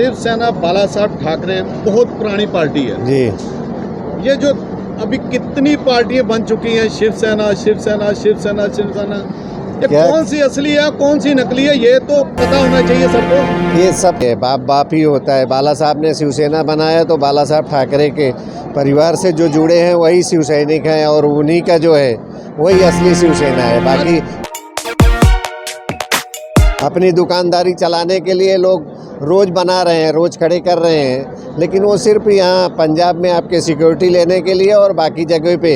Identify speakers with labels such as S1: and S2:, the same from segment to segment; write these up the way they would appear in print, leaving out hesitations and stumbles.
S1: शिवसेना बाला साहब ठाकरे बहुत पुरानी पार्टी है
S2: जी।
S1: ये जो अभी कितनी पार्टियां बन चुकी हैं, शिवसेना शिवसेना शिवसेना शिवसेना, ये
S2: क्या?
S1: कौन सी असली है कौन सी नकली है ये तो पता होना चाहिए सबको।
S2: ये सब बाप बाप ही होता है। बाला साहब ने शिवसेना बनाया तो बाला साहब ठाकरे के परिवार से जो जुड़े हैं वही शिव सैनिक हैं और उन्हीं का जो है वही असली शिवसेना है। बाकी अपनी दुकानदारी चलाने के लिए लोग रोज़ बना रहे हैं, रोज़ खड़े कर रहे हैं, लेकिन वो सिर्फ यहाँ पंजाब में आपके सिक्योरिटी लेने के लिए और बाकी जगह पे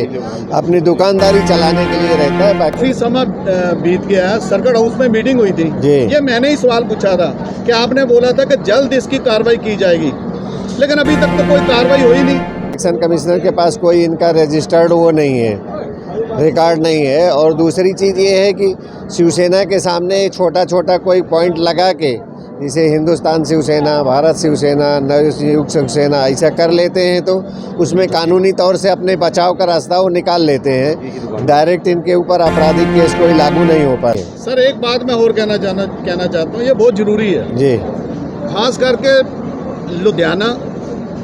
S2: अपनी दुकानदारी चलाने के लिए रहता है।
S1: काफी समय बीत गया है, सर्किट हाउस में मीटिंग हुई थी, ये मैंने ही सवाल पूछा था कि आपने बोला था कि जल्द इसकी कार्रवाई की जाएगी, लेकिन अभी तक तो कोई कार्रवाई हुई नहीं।
S2: इलेक्शन कमिश्नर के पास कोई इनका रजिस्टर्ड वो नहीं है, रिकॉर्ड नहीं है। और दूसरी चीज़ ये है कि शिवसेना के सामने छोटा छोटा कोई पॉइंट लगा के, जैसे हिंदुस्तान शिवसेना, भारत शिवसेना, नवयुग शिवसेना ऐसा कर लेते हैं तो उसमें कानूनी तौर से अपने बचाव का रास्ता वो निकाल लेते हैं। डायरेक्ट इनके ऊपर आपराधिक केस कोई लागू नहीं हो पाए।
S1: सर एक बात मैं और कहना चाहता हूँ, ये बहुत ज़रूरी है
S2: जी।
S1: खास करके लुधियाना,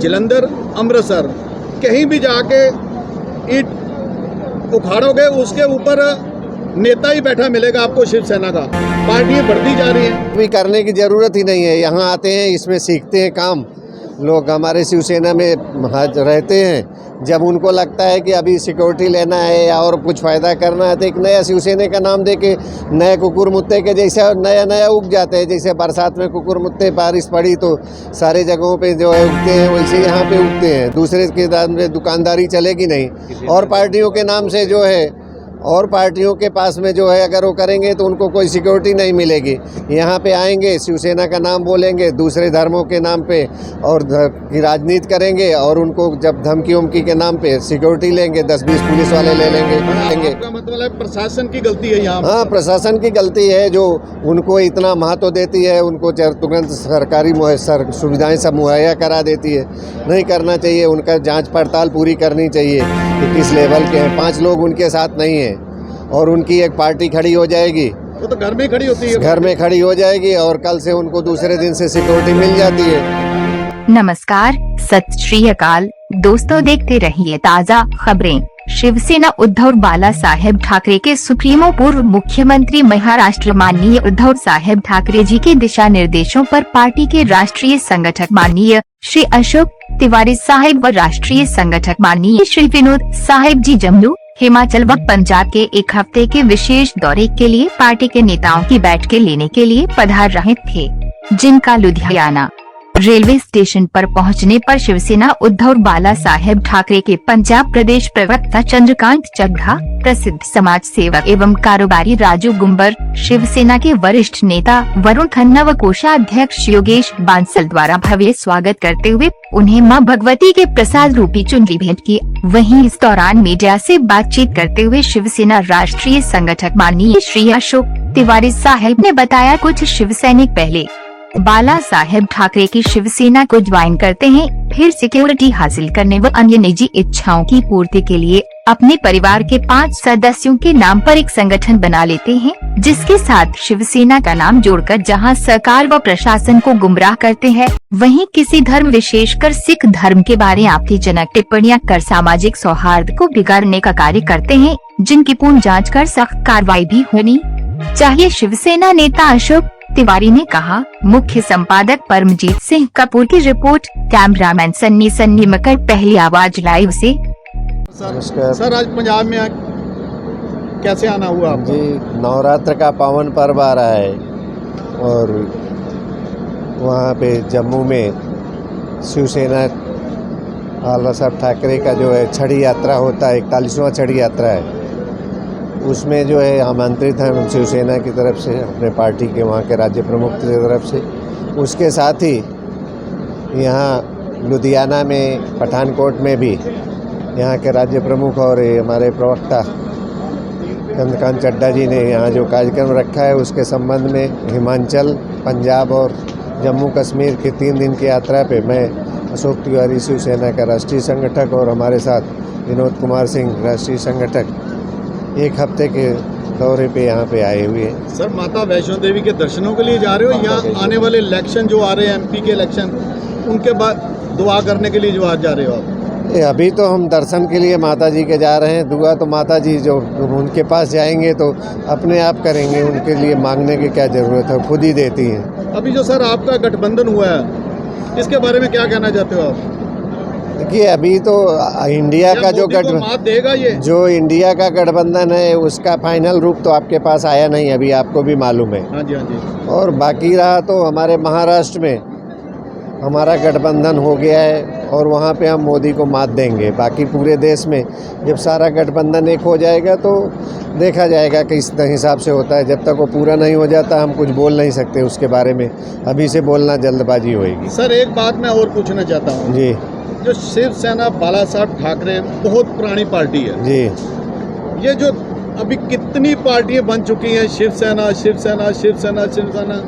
S1: जलंधर, अमृतसर कहीं भी जाके ईंट उखाड़ोगे उसके ऊपर नेता ही बैठा मिलेगा आपको शिवसेना का। पार्टियां बढ़ती जा रही हैं,
S2: भी करने की ज़रूरत ही नहीं है। यहाँ आते हैं, इसमें सीखते हैं काम। लोग हमारे शिवसेना में रहते हैं, जब उनको लगता है कि अभी सिक्योरिटी लेना है या और कुछ फ़ायदा करना है तो एक नया शिवसेना का नाम दे के नए कुकुर मुत्ते के जैसा नया नया उग जाते हैं। जैसे बरसात में कुकुर मुत्ते बारिश पड़ी तो सारे जगहों पे जो है उगते हैं, वैसे यहाँ पे उगते हैं। दूसरे के नाम में दुकानदारी चलेगी नहीं। और पार्टियों के नाम से जो है, और पार्टियों के पास में जो है अगर वो करेंगे तो उनको कोई सिक्योरिटी नहीं मिलेगी। यहाँ पे आएंगे, शिवसेना का नाम बोलेंगे, दूसरे धर्मों के नाम पे और की राजनीति करेंगे और उनको जब धमकी उमकी के नाम पे सिक्योरिटी लेंगे, 10-20 पुलिस वाले ले लेंगे।
S1: आपका मतलब है प्रशासन की गलती है यहाँ?
S2: हाँ, प्रशासन की गलती है जो उनको इतना महत्व देती है, उनको तुरंत सरकारी सुविधाएं सब मुहैया करा देती है। नहीं करना चाहिए, उनका जांच पड़ताल पूरी करनी चाहिए कि किस लेवल के हैं। 5 लोग उनके साथ नहीं हैं और उनकी एक पार्टी खड़ी हो जाएगी,
S1: वो तो घर में खड़ी होती है,
S2: घर में खड़ी हो जाएगी और कल से उनको दूसरे दिन से सिक्योरिटी मिल जाती है।
S3: नमस्कार, सत श्री अकाल दोस्तों, देखते रहिए ताज़ा खबरें। शिवसेना उद्धव बाला साहेब ठाकरे के सुप्रीमो पूर्व मुख्यमंत्री महाराष्ट्र माननीय उद्धव साहेब ठाकरे जी के दिशा निर्देशों पर पार्टी के राष्ट्रीय संगठक माननीय श्री अशोक तिवारी साहिब व राष्ट्रीय संगठक माननीय श्री विनोद साहिब जी जम्मू, हिमाचल व पंजाब के एक हफ्ते के विशेष दौरे के लिए पार्टी के नेताओं की बैठकें लेने के लिए पधार रहे थे, जिनका लुधियाना रेलवे स्टेशन पर पहुंचने पर शिवसेना उद्धव बाला साहेब ठाकरे के पंजाब प्रदेश प्रवक्ता चंद्रकांत चड्ढा, प्रसिद्ध समाज सेवक एवं कारोबारी राजू गुंबर, शिवसेना के वरिष्ठ नेता वरुण खन्ना व कोषाध्यक्ष योगेश बांसल द्वारा भव्य स्वागत करते हुए उन्हें मां भगवती के प्रसाद रूपी चुनरी भेंट की। वहीं इस दौरान मीडिया से बातचीत करते हुए शिवसेना राष्ट्रीय संगठक माननीय श्री अशोक तिवारी साहिब ने बताया, कुछ शिवसैनिक पहले बाला साहेब ठाकरे की शिवसेना को ज्वाइन करते हैं, फिर सिक्योरिटी हासिल करने व अन्य निजी इच्छाओं की पूर्ति के लिए अपने परिवार के 5 सदस्यों के नाम पर एक संगठन बना लेते हैं, जिसके साथ शिवसेना का नाम जोड़कर जहां सरकार व प्रशासन को गुमराह करते हैं, वहीं किसी धर्म विशेषकर सिख धर्म के बारे आपत्तिजनक टिप्पणियां कर सामाजिक सौहार्द को बिगाड़ने का कार्य करते हैं, जिनकी पूर्ण जाँच कर सख्त कार्रवाई भी होनी चाहिए। शिवसेना नेता अशोक तिवारी ने कहा। मुख्य संपादक परमजीत सिंह कपूर की रिपोर्ट, कैमरामैन सन्नी मकर, पहली आवाज लाइव से।
S2: नमस्कार
S1: आज पंजाब में कैसे आना हुआ आपको?
S2: जी, नवरात्र का पावन पर्व आ रहा है और वहाँ पे जम्मू में शिवसेना बाला साहब ठाकरे का जो है छड़ी यात्रा होता है, 41वां छड़ी यात्रा है, उसमें जो है आमंत्रित हैं शिवसेना की तरफ से, अपने पार्टी के वहाँ के राज्य प्रमुख की तरफ से। उसके साथ ही यहाँ लुधियाना में, पठानकोट में भी यहाँ के राज्य प्रमुख और हमारे प्रवक्ता चंद्रकांत चड्ढा जी ने यहाँ जो कार्यक्रम रखा है उसके संबंध में हिमाचल, पंजाब और जम्मू कश्मीर के 3 दिन की यात्रा पे मैं अशोक तिवारी शिवसेना का राष्ट्रीय संगठक और हमारे साथ विनोद कुमार सिंह राष्ट्रीय संगठक एक हफ्ते के दौरे पे यहाँ पे आए हुए हैं।
S1: सर, माता वैष्णो देवी के दर्शनों के लिए जा रहे हो या आने वाले इलेक्शन जो आ रहे हैं एमपी के इलेक्शन उनके बाद दुआ करने के लिए जो आज जा रहे हो आप?
S2: अभी तो हम दर्शन के लिए माता जी के जा रहे हैं। दुआ तो माता जी जो उनके पास जाएंगे तो अपने आप करेंगे, उनके लिए मांगने की क्या ज़रूरत है, खुद ही देती हैं।
S1: अभी जो सर आपका गठबंधन हुआ है इसके बारे में क्या कहना चाहते हो आप?
S2: देखिए, अभी तो इंडिया का जो
S1: मात देगा ये
S2: जो इंडिया का गठबंधन है उसका फाइनल रूप तो आपके पास आया नहीं, अभी आपको भी मालूम है।
S1: हाँ जी, हाँ जी।
S2: और बाकी रहा तो हमारे महाराष्ट्र में हमारा गठबंधन हो गया है और वहाँ पे हम मोदी को मात देंगे। बाकी पूरे देश में जब सारा गठबंधन एक हो जाएगा तो देखा जाएगा किस हिसाब से होता है। जब तक वो पूरा नहीं हो जाता हम कुछ बोल नहीं सकते उसके बारे में, अभी से बोलना जल्दबाजी होएगी।
S1: सर, एक बात मैं और पूछना चाहता हूँ
S2: जी।
S1: जो शिवसेना बाला साहब ठाकरे बहुत पुरानी पार्टी है
S2: जी।
S1: ये जो अभी कितनी पार्टियां बन चुकी हैं, शिवसेना शिवसेना शिवसेना शिवसेना,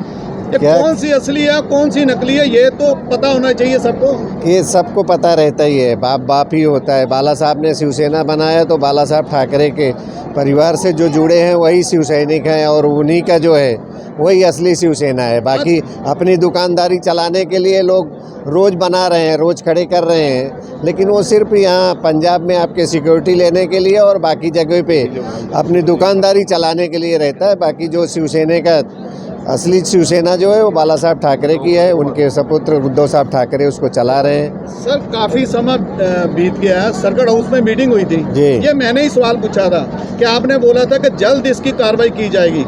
S1: ये कौन सी असली है कौन सी नकली है ये तो पता होना चाहिए सबको।
S2: ये सबको पता रहता ही है, बाप बाप ही होता है। बाला साहब ने शिवसेना बनाया तो बाला साहब ठाकरे के परिवार से जो जुड़े हैं वही शिव सैनिक हैं और उन्हीं का जो है वही असली शिवसेना है। बाकी अपनी दुकानदारी चलाने के लिए लोग रोज़ बना रहे हैं, रोज़ खड़े कर रहे हैं, लेकिन वो सिर्फ यहाँ पंजाब में आपके सिक्योरिटी लेने के लिए और बाकी जगह पे अपनी दुकानदारी चलाने के लिए रहता है। बाकी जो शिवसेना का असली शिवसेना जो है वो बाला साहब ठाकरे की है, उनके सपुत्र उद्धव साहब ठाकरे उसको चला रहे हैं।
S1: सर, काफ़ी समय बीत गया है, सर्किट हाउस में मीटिंग हुई थी
S2: जी।
S1: ये मैंने ही सवाल पूछा था कि आपने बोला था कि जल्द इसकी कार्रवाई की जाएगी,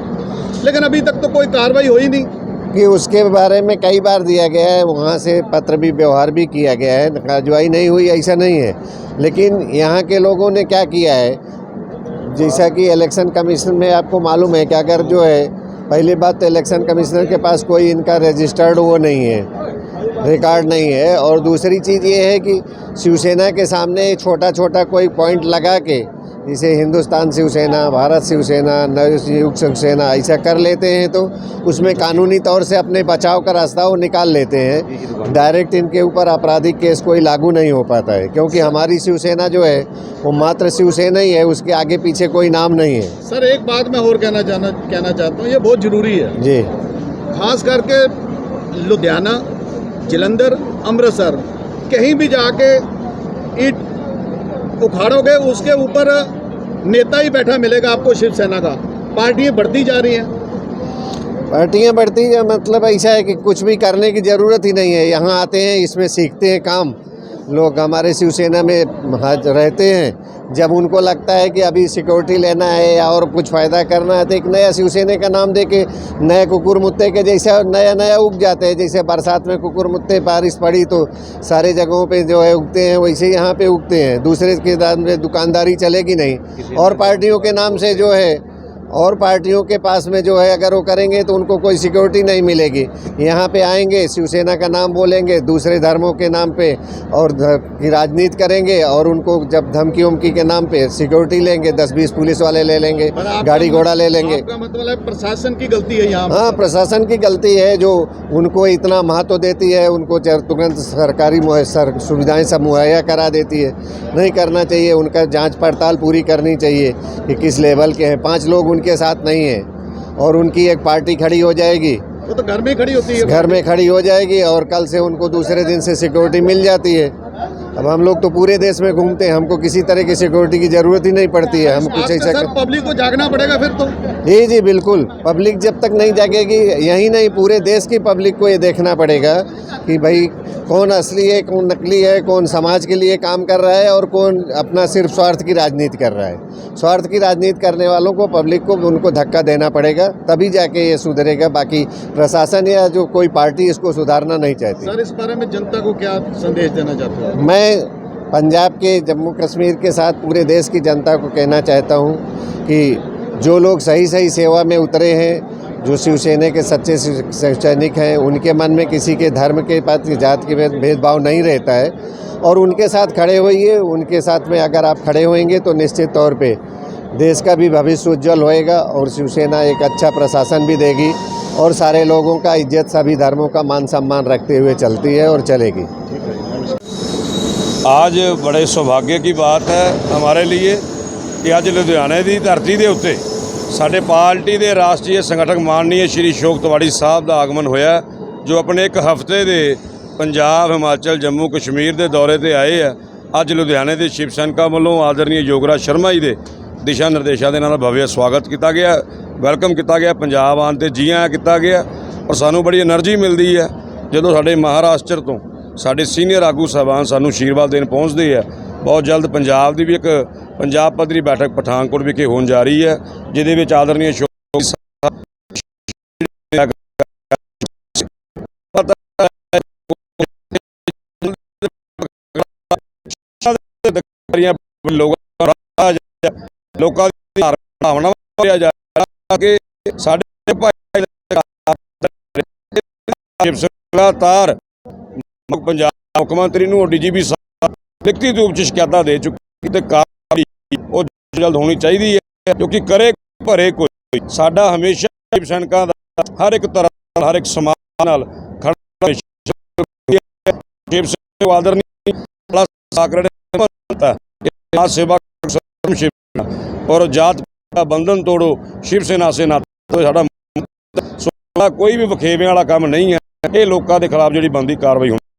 S1: लेकिन अभी तक तो कोई कार्रवाई हुई नहीं।
S2: कि उसके बारे में कई बार दिया गया है, वहाँ से पत्र भी व्यवहार भी किया गया है, कार्रवाई नहीं हुई ऐसा नहीं है। लेकिन यहाँ के लोगों ने क्या किया है, जैसा कि इलेक्शन कमीशन में आपको मालूम है कि अगर जो है, पहली बात तो इलेक्शन कमिश्नर के पास कोई इनका रजिस्टर्ड वो नहीं है, रिकॉर्ड नहीं है। और दूसरी चीज़ ये है कि शिवसेना के सामने छोटा छोटा कोई पॉइंट लगा के, जैसे हिंदुस्तान शिवसेना, भारत शिवसेना, नवयुग शिवसेना ऐसा कर लेते हैं तो उसमें कानूनी तौर से अपने बचाव का रास्ता वो निकाल लेते हैं। डायरेक्ट इनके ऊपर आपराधिक केस कोई लागू नहीं हो पाता है, क्योंकि हमारी शिवसेना जो है वो मात्र शिवसेना ही है, उसके आगे पीछे कोई नाम नहीं है।
S1: सर, एक बात मैं और कहना चाहता हूँ, ये बहुत ज़रूरी है
S2: जी।
S1: खास करके लुधियाना, जलंधर, अमृतसर कहीं भी जाके ईंट उखाड़ोगे उसके ऊपर नेता ही बैठा मिलेगा आपको शिवसेना का। पार्टियां बढ़ती जा रही हैं,
S2: पार्टियां बढ़ती है, मतलब ऐसा है कि कुछ भी करने की ज़रूरत ही नहीं है। यहाँ आते हैं, इसमें सीखते हैं काम। लोग हमारे शिवसेना में रहते हैं, जब उनको लगता है कि अभी सिक्योरिटी लेना है या और कुछ फ़ायदा करना है तो एक नया शिवसेना का नाम दे के नए कुकुर मुत्ते के जैसा नया नया उग जाते हैं। जैसे बरसात में कुकुर मुत्ते बारिश पड़ी तो सारे जगहों पे जो है उगते हैं, वैसे यहाँ पे उगते हैं। दूसरे के नाम से दुकानदारी चलेगी नहीं। और पार्टियों के नाम से जो है, और पार्टियों के पास में जो है अगर वो करेंगे तो उनको कोई सिक्योरिटी नहीं मिलेगी। यहाँ पे आएंगे, शिवसेना का नाम बोलेंगे, दूसरे धर्मों के नाम पे और की राजनीति करेंगे, और उनको जब धमकी उमकी के नाम पे सिक्योरिटी लेंगे, 10-20 पुलिस वाले ले लेंगे, गाड़ी घोड़ा ले लेंगे।
S1: आपका मतलब है प्रशासन की गलती है यहाँ?
S2: हाँ, प्रशासन की गलती है जो उनको इतना महत्व देती है, उनको तुरंत सरकारी सुविधाएं सब मुहैया करा देती है। नहीं करना चाहिए, उनका जाँच पड़ताल पूरी करनी चाहिए कि किस लेवल के हैं। 5 लोग के साथ नहीं है और उनकी एक पार्टी खड़ी हो जाएगी,
S1: वो तो घर में खड़ी होती है,
S2: घर में खड़ी हो जाएगी और कल से उनको दूसरे दिन से सिक्योरिटी मिल जाती है। अब हम लोग तो पूरे देश में घूमते हैं, हमको किसी तरह की सिक्योरिटी की ज़रूरत ही नहीं पड़ती है। हम कुछ ऐसा
S1: पब्लिक को जागना पड़ेगा फिर तो।
S2: जी जी बिल्कुल, पब्लिक जब तक नहीं जागेगी, यही नहीं पूरे देश की पब्लिक को ये देखना पड़ेगा कि भाई कौन असली है, कौन नकली है, कौन समाज के लिए काम कर रहा है और कौन अपना सिर्फ स्वार्थ की राजनीति कर रहा है। स्वार्थ की राजनीति करने वालों को, पब्लिक को, उनको धक्का देना पड़ेगा, तभी जाके ये सुधरेगा। बाकी प्रशासन या जो कोई पार्टी इसको सुधारना नहीं चाहती।
S1: सर, इस बारे में जनता को क्या संदेश देना चाहते हो?
S2: मैं पंजाब के, जम्मू कश्मीर के साथ पूरे देश की जनता को कहना चाहता हूँ कि जो लोग सही सही सेवा में उतरे हैं, जो शिवसेना के सच्चे सैनिक हैं, उनके मन में किसी के धर्म के पात्र जात के भेदभाव नहीं रहता है और उनके साथ खड़े होइए। उनके साथ में अगर आप खड़े होंगे तो निश्चित तौर पे देश का भी भविष्य उज्जवल होएगा और शिवसेना एक अच्छा प्रशासन भी देगी और सारे लोगों का इज्जत, सभी धर्मों का मान सम्मान रखते हुए चलती है और चलेगी।
S4: आज बड़े सौभाग्य की बात है हमारे लिए कि ਅੱਜ ਲੁਧਿਆਣੇ ਦੀ ਧਰਤੀ ਦੇ ਉੱਤੇ ਸਾਡੇ ਪਾਰਟੀ ਦੇ ਰਾਸ਼ਟਰੀ ਸੰਗਠਕ ਮਾਨਨੀय ਸ਼੍ਰੀ ਅਸ਼ੋਕ ਤਿਵਾੜੀ ਸਾਹਿਬ ਦਾ ਆਗਮਨ ਹੋਇਆ, ਜੋ ਆਪਣੇ ਇੱਕ ਹਫ਼ਤੇ ਦੇ ਪੰਜਾਬ, ਹਿਮਾਚਲ, ਜੰਮੂ ਕਸ਼ਮੀਰ ਦੇ ਦੌਰੇ ਤੇ ਆਏ ਆ। ਅੱਜ ਲੁਧਿਆਣੇ ਦੇ ਸ਼ਿਵ ਸੈਨਿਕਾਂ ਵੱਲੋਂ ਆਦਰਨੀय ਯੋਗਰਾਜ ਸ਼ਰਮਾ ਜੀ ਦੇ ਦਿਸ਼ਾ ਨਿਰਦੇਸ਼ਾਂ ਦੇ ਨਾਲ ਭव्य ਸਵਾਗਤ ਕੀਤਾ ਗਿਆ, ਵੈਲਕਮ ਕੀਤਾ ਗਿਆ। ਪੰਜਾਬ ਆਉਣ 'ਤੇ ਜੀ ਆਇਆਂ ਕੀਤਾ ਗਿਆ ਔਰ ਸਾਨੂੰ ਬੜੀ એનર્ਜੀ ਮਿਲਦੀ ਹੈ ਜਦੋਂ ਸਾਡੇ ਮਹਾਰਾਸ਼ਟਰ ਤੋਂ ਸਾਡੇ ਸੀਨੀਅਰ ਆਗੂ ਸਾਹਿਬਾਨ ਸਾਨੂੰ ਆਸ਼ੀਰਵਾਦ ਦੇਣ ਪਹੁੰਚਦੇ ਆ। ਬਹੁਤ ਜਲਦ ਪੰਜਾਬ ਦੀ ਵੀ ਇੱਕ ਪੰਜਾਬ ਪੱਧਰੀ ਬੈਠਕ ਪਠਾਨਕੋਟ ਵਿਖੇ ਹੋਣ ਜਾ ਰਹੀ ਹੈ, ਜਿਹਦੇ ਵਿੱਚ ਆਦਰਨੀय ਅਸ਼ੋਕ ਲੋਕਾਂ ਦੀ ਭਾਵਨਾ ਜਾ ਕਿ ਸਾਡੇ ਭਾਈ ਲਗਾਤਾਰ ਪੰਜਾਬ ਮੁੱਖ ਮੰਤਰੀ ਨੂੰ ਡੀਜੀਪੀ ਸਾਹਿਬ ਲਿਖਤੀ ਰੂਪ 'ਚ ਸ਼ਿਕਾਇਤਾਂ ਦੇ ਚੁੱਕੇ ਤੇ ਕਾਰਵਾਈ ਉਹ ਜਲਦ ਹੋਣੀ ਚਾਹੀਦੀ ਹੈ, ਕਿਉਂਕਿ ਕਰੇ ਭਰੇ ਕੋਈ। ਸਾਡਾ ਹਮੇਸ਼ਾ ਸ਼ਿਵ ਸੈਨਿਕਾਂ ਦਾ ਹਰ ਇੱਕ ਤਰ੍ਹਾਂ ਹਰ ਇੱਕ ਸਮਾਜ ਨਾਲ ਖੜਾ ਸ਼ਿਵ ਸੈਨਾ ਆਦਰਨੀ ਸਾਕਰੜ ਸੇਵਾ और जात का बंधन तोड़ो, शिवसेना से नाता साडा कोई भी वखेवे वाला काम नहीं है। ये लोगों के खिलाफ जी बनती कार्रवाई होनी।